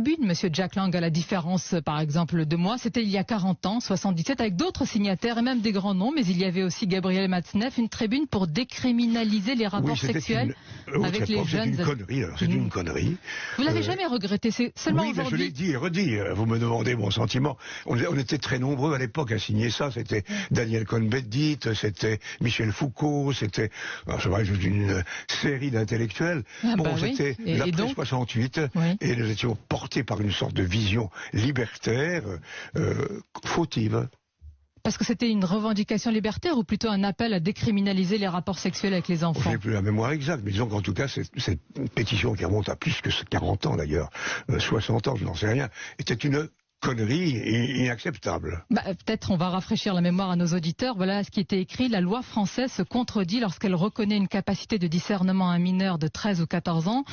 tribune, Monsieur Jack Lang, à la différence, par exemple, de moi. C'était il y a 40 ans, 77, avec d'autres signataires et même des grands noms, mais il y avait aussi Gabriel Matzneff, une tribune pour décriminaliser les rapports sexuels avec les jeunes. C'est une connerie. Vous l'avez jamais regretté, c'est seulement aujourd'hui. Je l'ai dit et redit. Vous me demandez mon sentiment. On était très nombreux à l'époque à signer ça. C'était Daniel Cohn-Bendit, c'était Michel Foucault, c'était une série d'intellectuels. C'était l'après 68 et nous étions portés par une sorte de vision libertaire, fautive. Parce que c'était une revendication libertaire ou plutôt un appel à décriminaliser les rapports sexuels avec les enfants? Je n'ai plus la mémoire exacte, mais disons qu'en tout cas, cette pétition qui remonte à plus que 40 ans d'ailleurs, 60 ans, je n'en sais rien, était une connerie inacceptable. Peut-être on va rafraîchir la mémoire à nos auditeurs. Voilà ce qui était écrit. La loi française se contredit lorsqu'elle reconnaît une capacité de discernement à un mineur de 13 ou 14 ans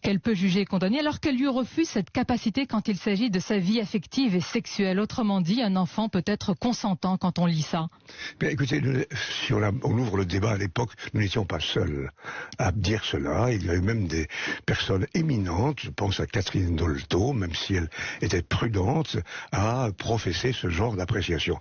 qu'elle peut juger et condamner, alors qu'elle lui refuse cette capacité quand il s'agit de sa vie affective et sexuelle. Autrement dit, un enfant peut être consentant quand on lit ça. Mais écoutez, on ouvre le débat à l'époque, nous n'étions pas seuls à dire cela. Il y avait même des personnes éminentes, je pense à Catherine Dolto, même si elle était prudente, à professer ce genre d'appréciation.